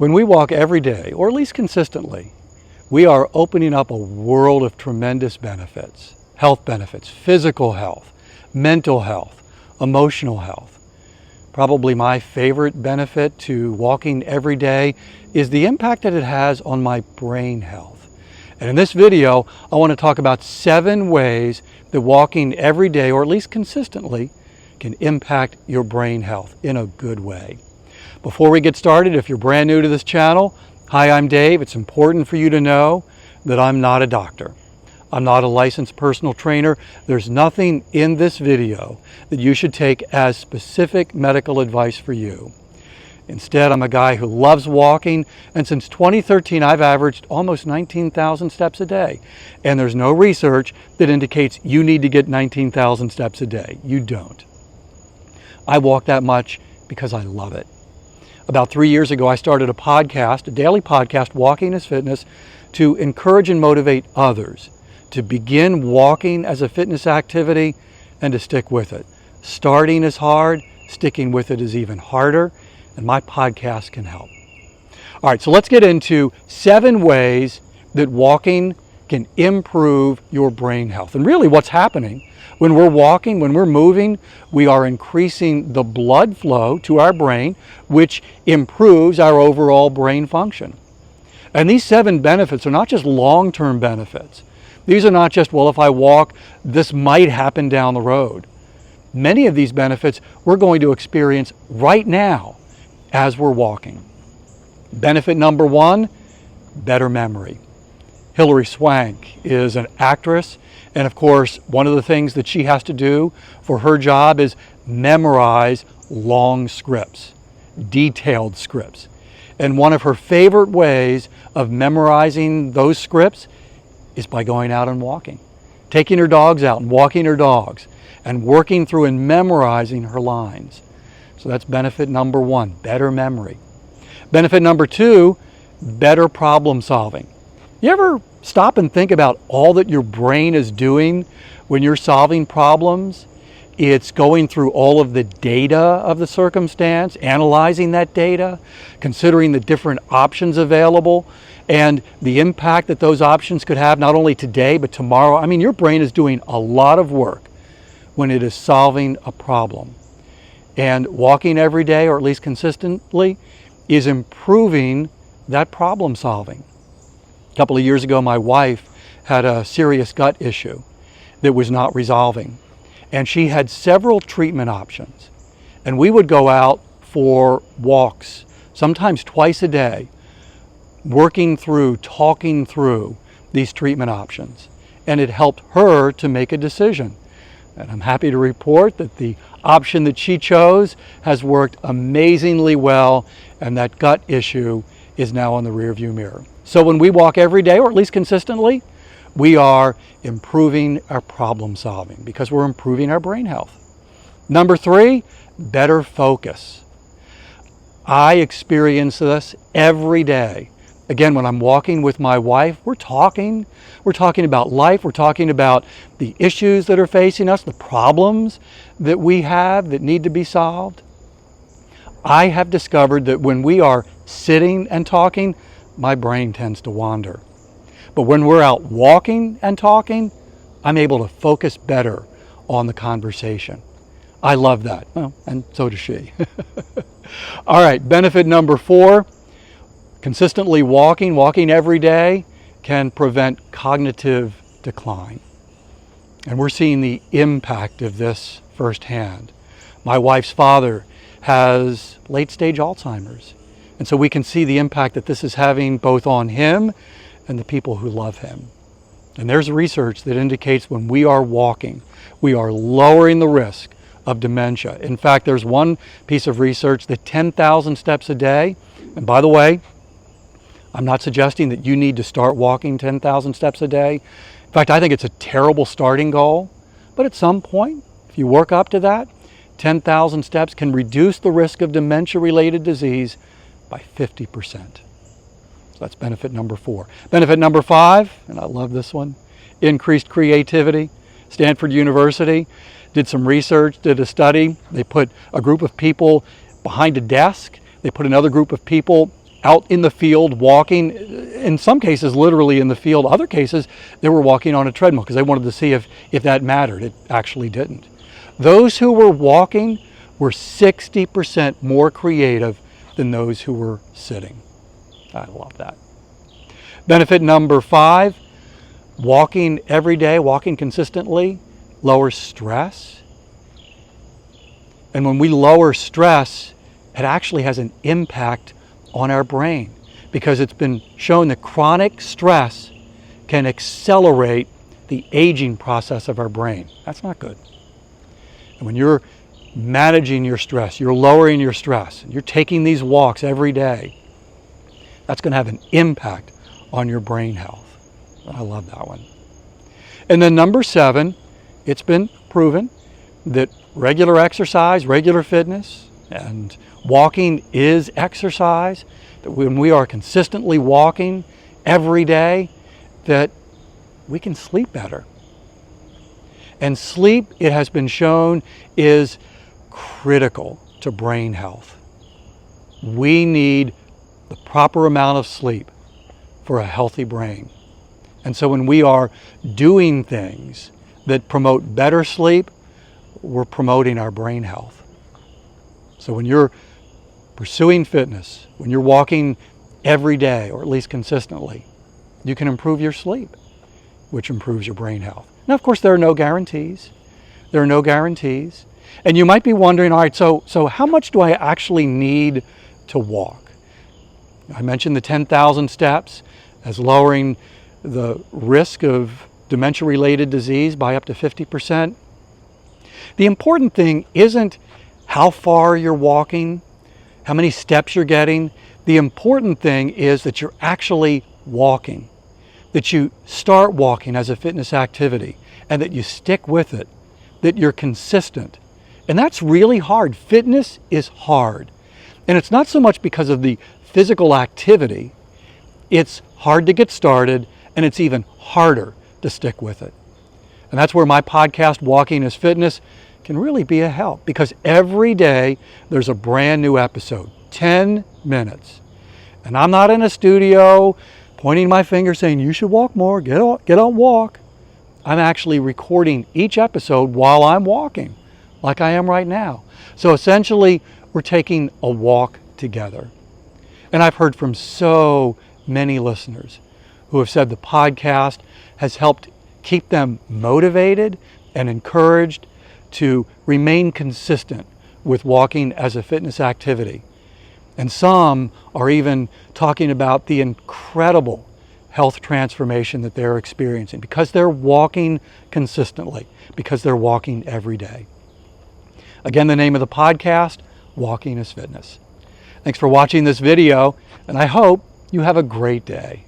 When we walk every day, or at least consistently, we are opening up a world of tremendous benefits. Health benefits, physical health, mental health, emotional health. Probably my favorite benefit to walking every day is the impact that it has on my brain health. And in this video, I want to talk about 7 ways that walking every day, or at least consistently, can impact your brain health in a good way. Before we get started, if you're brand new to this channel, hi, I'm Dave. It's important for you to know that I'm not a doctor. I'm not a licensed personal trainer. There's nothing in this video that you should take as specific medical advice for you. Instead, I'm a guy who loves walking, and since 2013, I've averaged almost 19,000 steps a day. And there's no research that indicates you need to get 19,000 steps a day. You don't. I walk that much because I love it. About 3 years ago, I started a podcast, a daily podcast, Walking is Fitness, to encourage and motivate others to begin walking as a fitness activity and to stick with it. Starting is hard, sticking with it is even harder, and my podcast can help. All right, so let's get into 7 ways that walking can improve your brain health. And really what's happening when we're walking, when we're moving, we are increasing the blood flow to our brain, which improves our overall brain function. And these 7 benefits are not just long-term benefits. These are not just, well, if I walk, this might happen down the road. Many of these benefits we're going to experience right now as we're walking. Benefit number 1, better memory. Hilary Swank is an actress, and of course, one of the things that she has to do for her job is memorize long scripts, detailed scripts. And one of her favorite ways of memorizing those scripts is by going out and walking, taking her dogs out and walking her dogs and working through and memorizing her lines. So that's benefit number 1, better memory. Benefit number 2, better problem solving. You ever stop and think about all that your brain is doing when you're solving problems? It's going through all of the data of the circumstance, analyzing that data, considering the different options available, and the impact that those options could have not only today, but tomorrow. I mean, your brain is doing a lot of work when it is solving a problem. And walking every day, or at least consistently, is improving that problem solving. A couple of years ago, my wife had a serious gut issue that was not resolving. And she had several treatment options. And we would go out for walks, sometimes twice a day, working through, talking through these treatment options. And it helped her to make a decision. And I'm happy to report that the option that she chose has worked amazingly well, and that gut issue is now in the rearview mirror. So when we walk every day, or at least consistently, we are improving our problem solving because we're improving our brain health. Number 3, better focus. I experience this every day. Again, when I'm walking with my wife, we're talking about life, we're talking about the issues that are facing us, the problems that we have that need to be solved. I have discovered that when we are sitting and talking, my brain tends to wander. But when we're out walking and talking, I'm able to focus better on the conversation. I love that. Well, and so does she. All right, benefit number 4, consistently walking every day can prevent cognitive decline. And we're seeing the impact of this firsthand. My wife's father has late-stage Alzheimer's. And so we can see the impact that this is having both on him and the people who love him. And there's research that indicates when we are walking, we are lowering the risk of dementia. In fact, there's one piece of research that 10,000 steps a day, and by the way, I'm not suggesting that you need to start walking 10,000 steps a day. In fact, I think it's a terrible starting goal, but at some point, if you work up to that, 10,000 steps can reduce the risk of dementia-related disease by 50%. So that's benefit number 4. Benefit number 5, and I love this one, increased creativity. Stanford University did some research, did a study. They put a group of people behind a desk. They put another group of people out in the field walking, in some cases literally in the field, other cases they were walking on a treadmill because they wanted to see if that mattered. It actually didn't. Those who were walking were 60% more creative than those who were sitting. I love that. Benefit number 5, walking every day, walking consistently, lowers stress. And when we lower stress, it actually has an impact on our brain, because it's been shown that chronic stress can accelerate the aging process of our brain. That's not good. And when you're managing your stress, you're lowering your stress, you're taking these walks every day, that's going to have an impact on your brain health. I love that one. And then number 7, it's been proven that regular exercise, regular fitness, and walking is exercise, that when we are consistently walking every day, that we can sleep better. And sleep, it has been shown, is critical to brain health. We need the proper amount of sleep for a healthy brain. And so when we are doing things that promote better sleep, we're promoting our brain health. So when you're pursuing fitness, when you're walking every day, or at least consistently, you can improve your sleep, which improves your brain health. Now, of course, there are no guarantees. There are no guarantees. And you might be wondering, all right, so how much do I actually need to walk? I mentioned the 10,000 steps as lowering the risk of dementia-related disease by up to 50%. The important thing isn't how far you're walking, how many steps you're getting. The important thing is that you're actually walking, that you start walking as a fitness activity, and that you stick with it, that you're consistent. And that's really hard. Fitness is hard. And it's not so much because of the physical activity. It's hard to get started, and it's even harder to stick with it. And that's where my podcast, Walking is Fitness, can really be a help, because every day there's a brand new episode, 10 minutes. And I'm not in a studio pointing my finger saying, you should walk more, get on walk. I'm actually recording each episode while I'm walking, like I am right now. So essentially, we're taking a walk together. And I've heard from so many listeners who have said the podcast has helped keep them motivated and encouraged to remain consistent with walking as a fitness activity. And some are even talking about the incredible health transformation that they're experiencing because they're walking consistently, because they're walking every day. Again, the name of the podcast, Walking is Fitness. Thanks for watching this video, and I hope you have a great day.